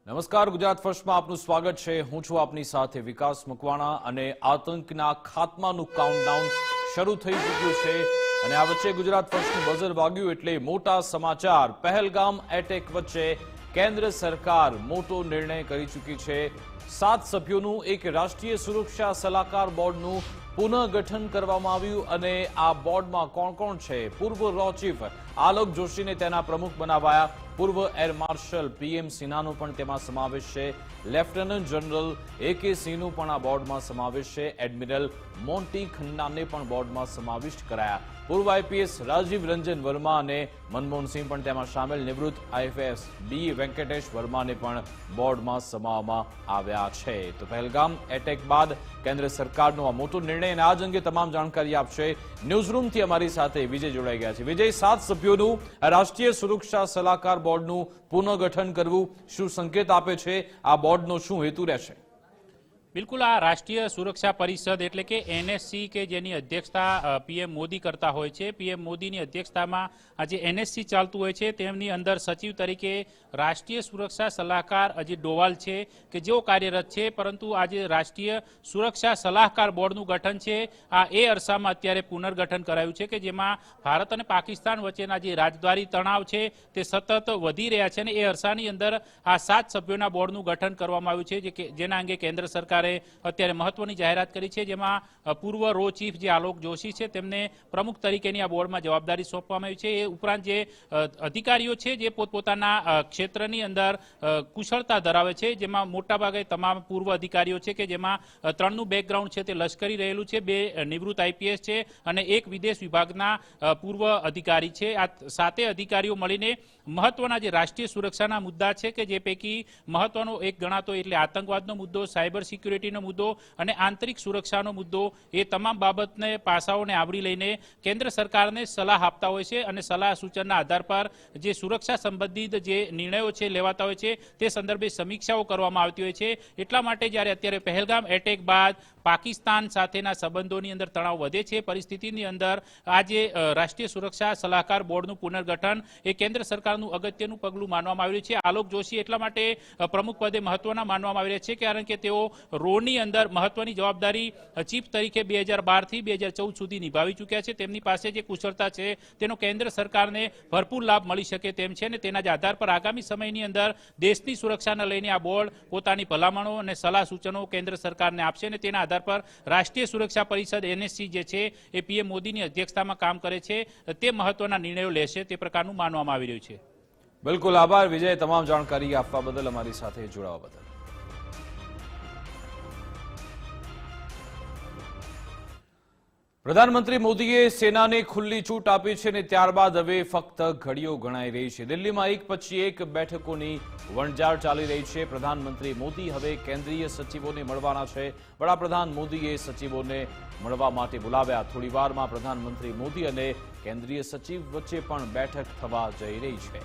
નમસ્કાર, ગુજરાત ફર્સ્ટમાં આપનું સ્વાગત છે। હું છું આપની સાથે વિકાસ મકવાણા અને આતંકના ખાત્માનું કાઉન્ટડાઉન શરૂ થઈ ચૂક્યું છે અને આ વચ્ચે ગુજરાત ફર્સ્ટનું બઝર વાગ્યું એટલે મોટા સમાચાર। પહેલગામ એટેક વચ્ચે કેન્દ્ર સરકાર મોટો નિર્ણય કરી ચૂકી છે। 7 સભ્યોનું એક રાષ્ટ્રીય સુરક્ષા સલાહકાર બોર્ડનું પુનઃગઠન કરવામાં આવ્યું અને આ બોર્ડમાં કોણ કોણ છે? પૂર્વ રો ચીફ આલોક જોશીને તેના પ્રમુખ બનાવાયા। પૂર્વ એર માર્શલ પીએમ સિન્હાનો પણ તેમાં સમાવેશ છે। લેફ્ટનન્ટ જનરલ AK સિંહનું પણ આ બોર્ડમાં સમાવેશ છે। એડમિરલ મોન્ટી ખન્નાને પણ બોર્ડમાં સમાવિષ્ટ કરાયા। પૂર્વ IPS રાજીવ રંજન વર્મા અને મનમોહનસિંહ પણ તેમાં સામેલ। નિવૃત્ત IFS B વેંકટેશ વર્માને પણ બોર્ડમાં સમાવવામાં આવ્યા છે। તો પહેલગામ એટેક બાદ કેન્દ્ર સરકારનો આ મોટો નિર્ણય અને આજ અંગે તમામ જાણકારી આપશે ન્યૂઝરૂમથી અમારી સાથે વિજય જોડાઈ ગયા છે। વિજય, 7 સભ્યોનું રાષ્ટ્રીય સુરક્ષા સલાહકાર બોર્ડનું પુનઃગઠન કરવું શું સંકેત આપે છે? આ બોર્ડનો શું હેતુ રહેશે? બિલકુલ, આ રાષ્ટ્રીય સુરક્ષા પરિષદ એટલે કે NSC કે જેની અધ્યક્ષતા PM મોદી કરતા હોય છે। PM મોદીની અધ્યક્ષતામાં આ જે NSC ચાલતું હોય છે તેમની અંદર સચિવ તરીકે રાષ્ટ્રીય સુરક્ષા સલાહકાર અજીત ડોવાલ છે કે જેઓ કાર્યરત છે, પરંતુ આજે રાષ્ટ્રીય સુરક્ષા સલાહકાર બોર્ડનું ગઠન છે આ એ અરસામાં અત્યારે પુનર્ગઠન કરાયું છે કે જેમાં ભારત અને પાકિસ્તાન વચ્ચેના જે રાજદ્વારી તણાવ છે તે સતત વધી રહ્યા છે અને એ અરસાની અંદર આ 7 સભ્યોના બોર્ડનું ગઠન કરવામાં આવ્યું છે જેના અંગે કેન્દ્ર સરકારે અત્યારે મહત્વની જાહેરાત કરી છે, જેમાં પૂર્વ રો ચીફ જે આલોક જોશી છે તેમને પ્રમુખ તરીકેની આ બોર્ડમાં જવાબદારી સોંપવામાં આવી છે। એ ઉપરાંત જે અધિકારીઓ છે જે પોતપોતાના ક્ષેત્રની અંદર કુશળતા ધરાવે છે, જેમાં મોટાભાગે તમામ પૂર્વ અધિકારીઓ છે કે જેમાં 3નું બેકગ્રાઉન્ડ છે તે લશ્કરી રહેલું છે, 2 નિવૃત્ત IPS છે અને 1 વિદેશ વિભાગના પૂર્વ અધિકારી છે। આ 7 અધિકારીઓ મળીને મહત્વના જે રાષ્ટ્રીય સુરક્ષાના મુદ્દા છે કે જે પૈકી મહત્વનો એક ગણાતો એટલે આતંકવાદનો મુદ્દો, સાયબર સિક્યુરિટીનો મુદ્દો અને આંતરિક સુરક્ષાનો મુદ્દો, એ તમામ બાબતને પાસાઓને આવરી લઈને કેન્દ્ર સરકારને સલાહ આપતા હોય છે અને સલાહ સૂચનના આધાર પર જે સુરક્ષા સંબંધિત જે નિર્ણયો છે લેવાતા હોય છે તે સંદર્ભે સમીક્ષાઓ કરવામાં આવતી હોય છે। એટલા માટે જ્યારે અત્યારે પહેલગામ એટેક બાદ પાકિસ્તાન સાથેના સંબંધોની અંદર તણાવ વધે છે, પરિસ્થિતિની અંદર આ જે રાષ્ટ્રીય સુરક્ષા સલાહકાર બોર્ડનું પુનર્ગઠન એ કેન્દ્ર સરકારનું અગત્યનું પગલું માનવામાં આવ્યું છે। આલોક જોશી એટલા માટે પ્રમુખ પદે મહત્વના માનવામાં આવી રહ્યા છે કારણ કે તેઓ રોની અંદર મહત્વની જવાબદારી ચીફ તરીકે 2012 થી 2014 સુધી નિભાવી ચૂક્યા છે। તેમની પાસે જે કુશળતા છે તેનો કેન્દ્ર સરકારને ભરપૂર લાભ મળી શકે તેમ છે અને તેના જ આધાર પર આગામી સમયની અંદર દેશની સુરક્ષાને લઈને આ બોર્ડ પોતાની ભલામણો અને સલાહ સૂચનો કેન્દ્ર સરકારને આપશે અને તેના આધાર પર રાષ્ટ્રીય સુરક્ષા પરિષદ NSC જે છે એ PM મોદીની અધ્યક્ષતામાં કામ કરે છે તે મહત્વના નિર્ણયો લેશે તે પ્રકારનું માનવામાં આવી રહ્યું છે। બિલકુલ, આભાર વિજય, તમામ જાણકારી આપવા બદલ, અમારી સાથે જોડાવા બદલ। પ્રધાનમંત્રી મોદીએ સેનાને ખુલ્લી છૂટ આપી છે અને ત્યારબાદ હવે ફક્ત ઘડીઓ ગણાઈ રહી છે। દિલ્હીમાં એક પછી એક બેઠકોની વણઝાર ચાલી રહી છે। પ્રધાનમંત્રી મોદી હવે કેન્દ્રીય સચિવોને મળવાના છે। વડાપ્રધાન મોદીએ સચિવોને મળવા માટે બોલાવ્યા। થોડી વારમાં પ્રધાનમંત્રી મોદી અને કેન્દ્રીય સચિવ વચ્ચે પણ બેઠક થવા જઈ રહી છે।